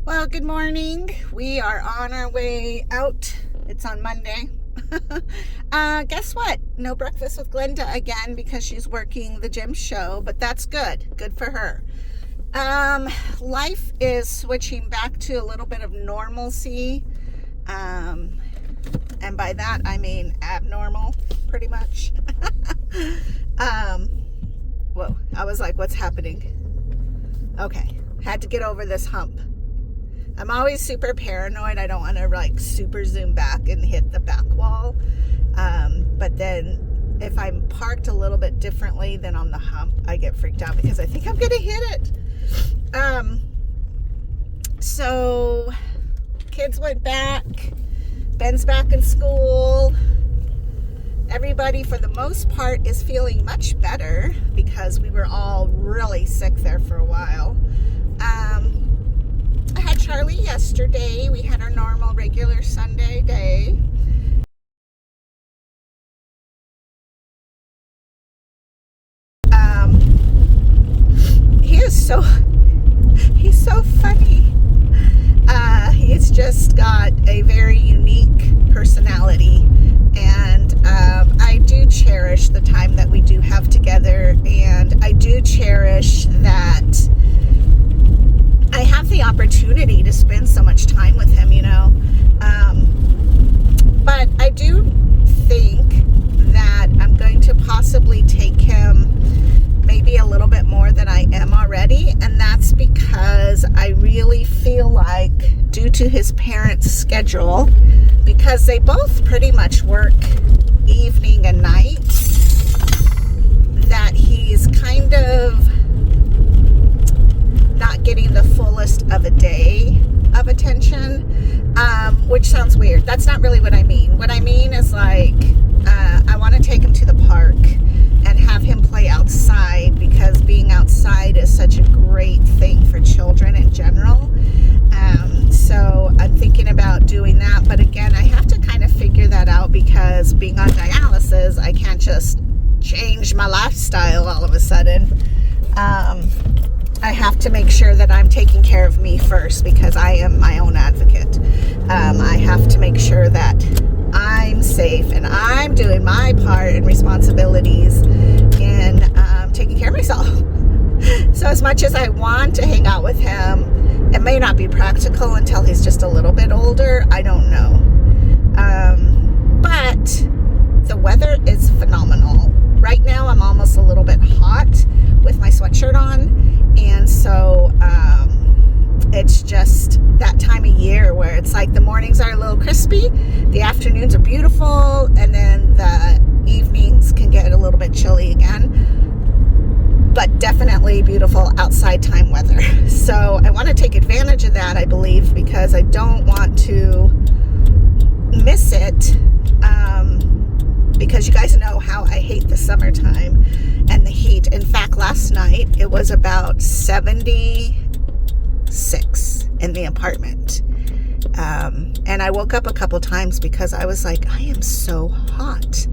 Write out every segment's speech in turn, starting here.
Well, good morning. We are on our way out. It's on Monday. Guess what? No breakfast with Glenda again because she's working the gym show, but that's good. Good for her. Life is switching back to a little bit of normalcy. And by that, I mean abnormal, pretty much. Whoa, I was like, what's happening? Okay, had to get over this hump. I'm always super paranoid. I don't want to super zoom back and hit the back wall. But then if I'm parked a little bit differently than on the hump, I get freaked out because I think I'm going to hit it. So kids went back. Ben's back in school. Everybody, for the most part, is feeling much better because we were all really sick there for a while. I had Charlie yesterday. We had our normal, regular Sunday day. He's so funny. He's just got a very unique personality. And I do cherish the time that we do have together. And I do cherish that I have the opportunity to spend so much time with him, but I do think that I'm going to possibly take him maybe a little bit more than I am already, and that's because I really feel like, due to his parents' schedule, because they both pretty much work evening and night, that he's kind of not getting the fullest of a day of attention, which sounds weird. That's not really what I mean. What I mean is I want to take him to the park and have him play outside, because being outside is such a great thing for children in general. So I'm thinking about doing that, but again, I have to kind of figure that out, because being on dialysis, I can't just change my lifestyle all of a sudden. I have to make sure that I'm taking care of me first, because I am my own advocate. I have to make sure that I'm safe and I'm doing my part and responsibilities in taking care of myself. So as much as I want to hang out with him, it may not be practical until he's just a little bit older. I don't know. But the weather is phenomenal. Right now I'm almost a little bit hot with my sweatshirt on, and so it's just that time of year where it's like the mornings are a little crispy, the afternoons are beautiful, and then the evenings can get a little bit chilly again, but definitely beautiful outside time weather. So I want to take advantage of that, I believe, because I don't want to miss it, because you guys know how I hate the summertime and the heat. In fact, last night it was about 76 in the apartment, and I woke up a couple times because I was like, I am so hot.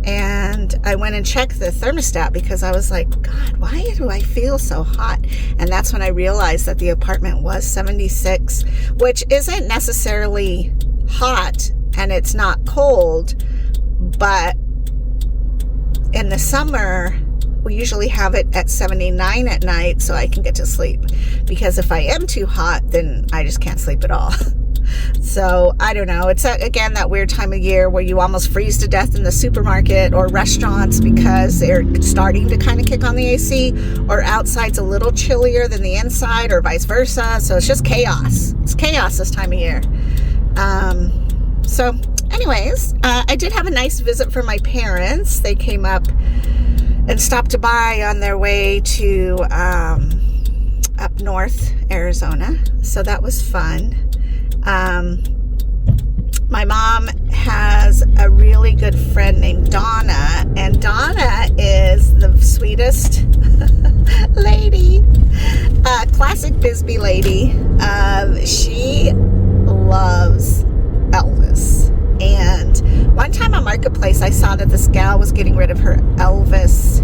And I went and checked the thermostat because I was like, God, why do I feel so hot? And that's when I realized that the apartment was 76, which isn't necessarily hot and it's not cold, but in the summer, we usually have it at 79 at night so I can get to sleep. Because if I am too hot, then I just can't sleep at all. So I don't know. It's again that weird time of year where you almost freeze to death in the supermarket or restaurants because they're starting to kind of kick on the AC, or outside's a little chillier than the inside, or vice versa. So it's just chaos. It's chaos this time of year. So anyways, I did have a nice visit from my parents. They came up and stopped by on their way to up north Arizona. So that was fun. My mom has a really good friend named Donna, and Donna is the sweetest lady, classic Bisbee lady. She loves Elvis. And one time on Marketplace, I saw that this gal was getting rid of her Elvis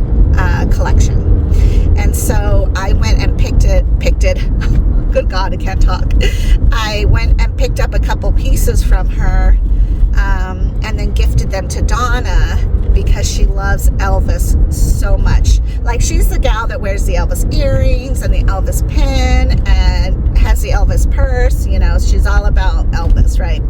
collection. And so I went and picked it. Good God, I can't talk. I went and picked up a couple pieces from her, and then gifted them to Donna because she loves Elvis so much. Like, she's the gal that wears the Elvis earrings and the Elvis pin and has the Elvis purse. You know, she's all about Elvis, right?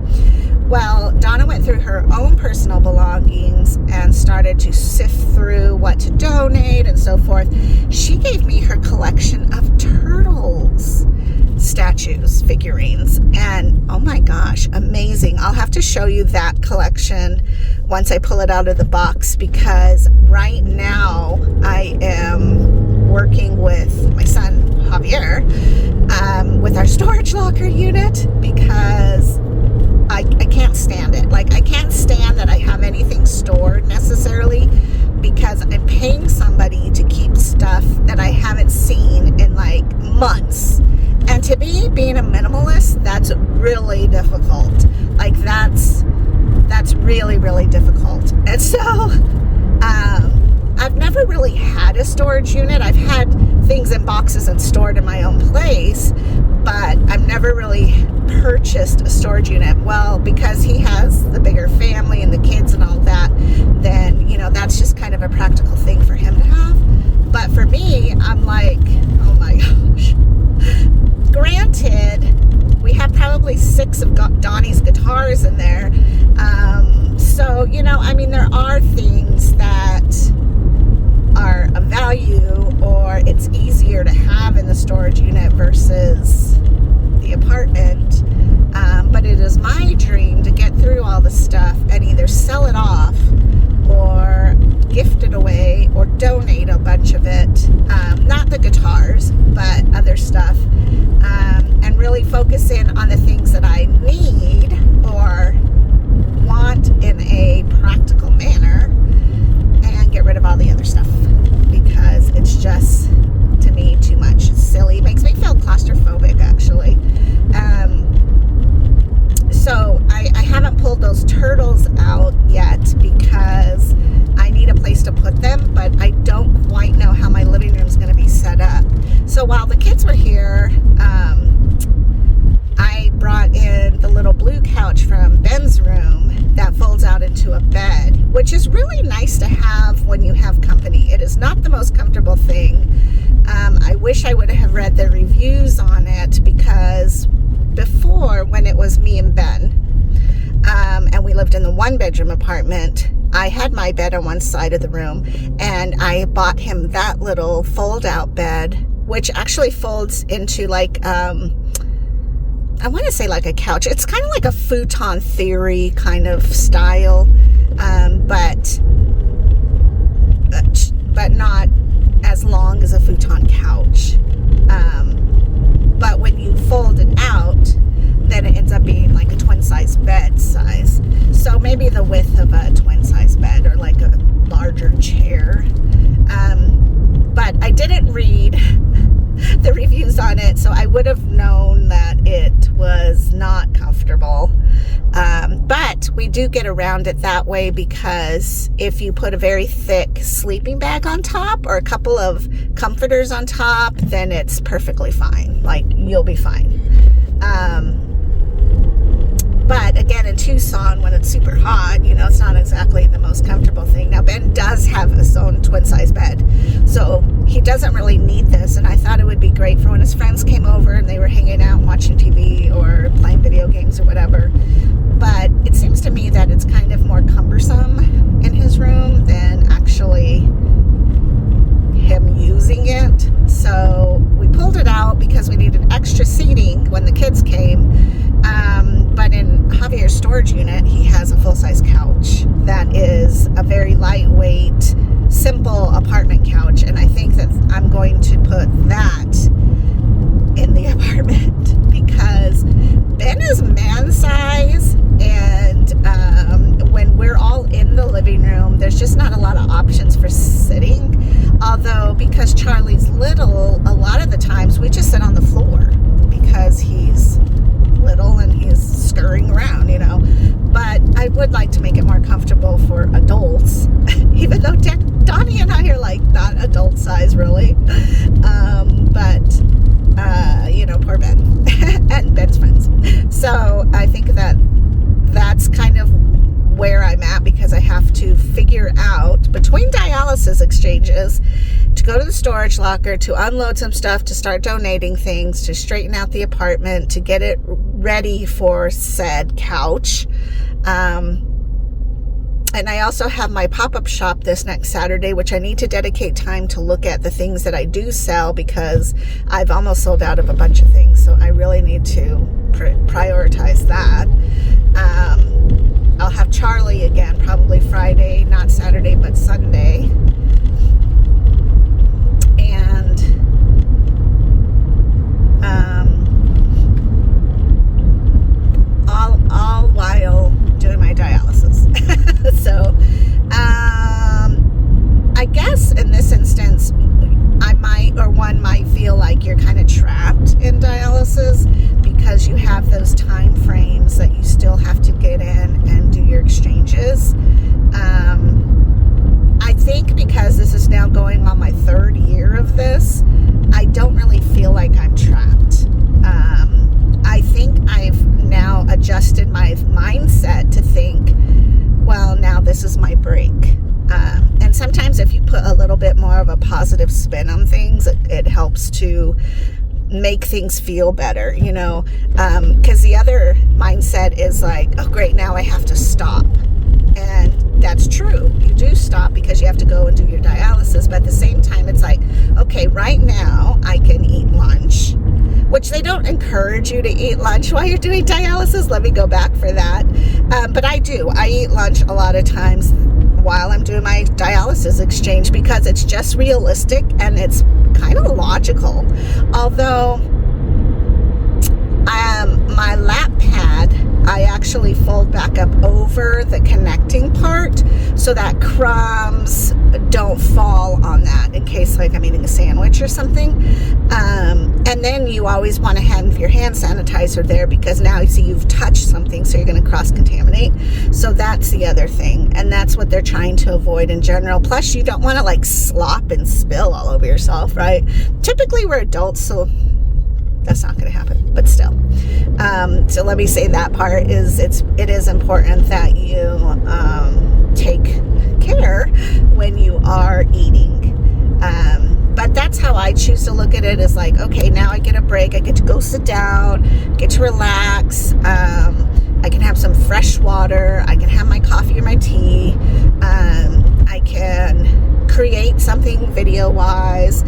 Well, Donna went through her own personal belongings and started to sift through what to donate and so forth. She gave me her collection of turtles statues, figurines, and oh my gosh, amazing. I'll have to show you that collection once I pull it out of the box, because right now I am working with my son Javier with our storage locker unit, because I can't stand it. Like, I can't stand that I have anything stored necessarily, because I'm paying somebody to keep stuff that I haven't seen in like months. And to me, being a minimalist, that's really difficult. Like, that's really, really difficult. And so I've never really had a storage unit. I've had things in boxes and stored in my own place, but I've never really purchased a storage unit. Well, because he has the bigger family and the kids and all that, then, you know, that's just kind of a practical thing for him to have. But for me, I'm like, oh my gosh. Granted, we have probably 6 of Donnie's guitars in there. So, you know, I mean, there are things that are of value, or it's easier to have in the storage unit versus the apartment. But it is my dream to get through all the stuff and either sell it off or gift it away or donate a bunch of it. Not the guitars, but other stuff. And really focus in on the things that I need or want in a practical manner, and get rid of all the other stuff, because it's just, to me, too much. It's silly. It makes me feel claustrophobic, actually. So I haven't pulled those turtles out yet because I need a place to put them, but I don't quite know how my living room is going to be set up. So while the kids were here, I brought in the little blue couch from Ben's room that folds out into a bed, which is really nice to have when you have company. It is not the most comfortable thing. I wish I would have read the reviews on it, because before, when it was me and Ben, and we lived in the 1-bedroom apartment, I had my bed on one side of the room, and I bought him that little fold-out bed, which actually folds into like, I want to say like a couch. It's kind of like a futon theory kind of style, but not as long as a futon couch. But when you fold it out, then it ends up being like a twin-size bed size. So maybe the width of a twin-size bed, or like a larger chair. But I didn't read the reviews on it, so I would have known that it was not comfortable. But we do get around it that way, because if you put a very thick sleeping bag on top or a couple of comforters on top, then it's perfectly fine. Like, you'll be fine. But again, in Tucson, when it's super hot, you know, it's not exactly the most comfortable thing. Now, Ben does have his own twin-size bed, so he doesn't really need this. And I thought it would be great for when his friends came over and they were hanging out and watching TV or playing video games or whatever. But it seems to me that it's kind of more cumbersome in his room than actually him using it. So we pulled it out because we needed extra seating when the kids came. But in Javier's storage unit, he has a full-size couch that is a very lightweight, simple apartment couch. And I think that I'm going to put that in the apartment, because Ben is man size, and when we're all in the living room, there's just not a lot of options for sitting. Although, because Charlie's little, a lot of the times we just sit on the floor, because he's little and he's scurrying around, you know. But I would like to make it more comfortable for adults, even though Donnie and I are like not adult size really. But poor Ben and Ben's friends. So I think that's kind of where I'm at, because I have to figure out between dialysis exchanges to go to the storage locker, to unload some stuff, to start donating things, to straighten out the apartment, to get it ready for said couch. And I also have my pop-up shop this next Saturday, which I need to dedicate time to look at the things that I do sell, because I've almost sold out of a bunch of things. So I really need to prioritize that. I'll have Charlie again, probably Friday, not Saturday, but Sunday. And all while doing my dialysis. So I guess in this instance, one might feel like you're kind of trapped in dialysis, because you have those time frames that you still have to get in and do your exchanges. I think because this is now going on my 3rd year of this, I don't really feel like I'm trapped. I think I've now adjusted my mindset to think, well, now this is my break. And sometimes if you put a little bit more of a positive spin on things, it helps to make things feel better, because the other mindset is like, oh great, now I have to stop. And that's true, you do stop because you have to go and do your dialysis, but at the same time it's like, okay, right now I can eat lunch, which they don't encourage you to eat lunch while you're doing dialysis. Let me go back for that. But I eat lunch a lot of times while I'm doing my dialysis exchange, because it's just realistic and it's kind of logical. Although my lap pad, I actually fold back up over the connecting part so that crumbs don't fall on that in case like I'm eating a sandwich or something. And then you always want to have your hand sanitizer there, because now you see you've touched something, so you're going to cross-contaminate. So that's the other thing, and that's what they're trying to avoid in general. Plus, you don't want to like slop and spill all over yourself, right? Typically, we're adults, so that's not going to happen, but still. So let me say that part is it is important that you take care when you are eating. But that's how I choose to look at it, is like, okay, now I get a break. I get to go sit down, get to relax. I can have some fresh water. I can have my coffee or my tea. I can create something video-wise.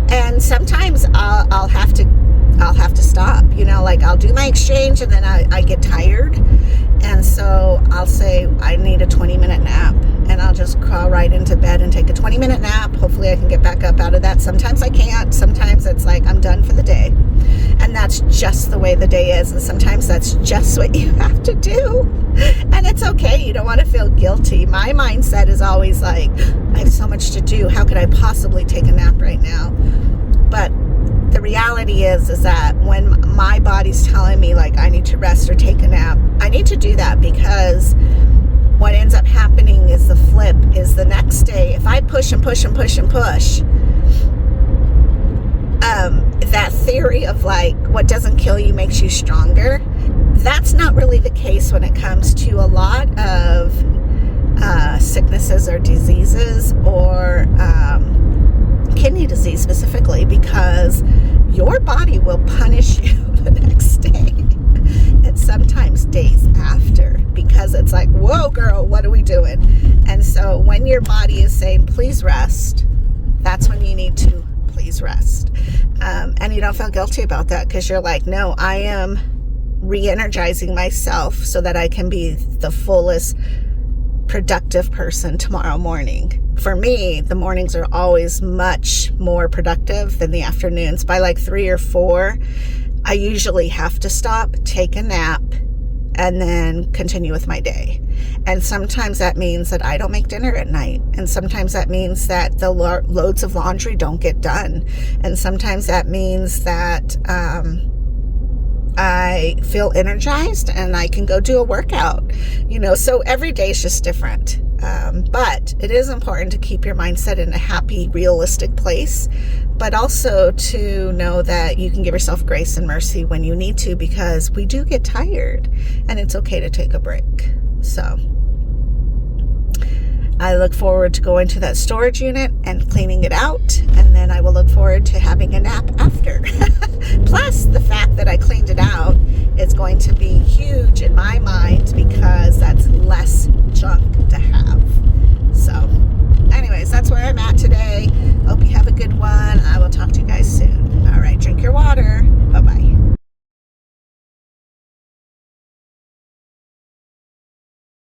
And sometimes I'll have to stop, like I'll do my exchange and then I get tired. And so I'll say I need a 20-minute nap, and I'll just crawl right into bed and take a 20-minute nap. Hopefully I can get back up out of that. Sometimes I can't. Sometimes it's like I'm done for the day. And that's just the way the day is. And sometimes that's just what you have to do. And it's okay. You don't want to feel guilty. My mindset is always like, I have so much to do. How could I possibly take a nap right now? But the reality is that when my body's telling me like I need to rest or take a nap, I need to do that, because what ends up happening is the flip is the next day. If I push and push and push and push, that theory of like what doesn't kill you makes you stronger, that's not really the case when it comes to a lot of sicknesses or diseases, or kidney disease specifically, because your body will punish you the next day and sometimes days after, because it's like, whoa girl, what are we doing? And so when your body is saying please rest, that's when you need to please rest. And you don't feel guilty about that, because you're like, no, I am re-energizing myself so that I can be the fullest productive person tomorrow morning. For me, the mornings are always much more productive than the afternoons. By like 3 or 4, I usually have to stop, take a nap, and then continue with my day. And sometimes that means that I don't make dinner at night. And sometimes that means that the loads of laundry don't get done. And sometimes that means that I feel energized and I can go do a workout, so every day is just different. But it is important to keep your mindset in a happy, realistic place, but also to know that you can give yourself grace and mercy when you need to, because we do get tired and it's okay to take a break. So I look forward to going to that storage unit and cleaning it out, and then I will look forward to having a nap after.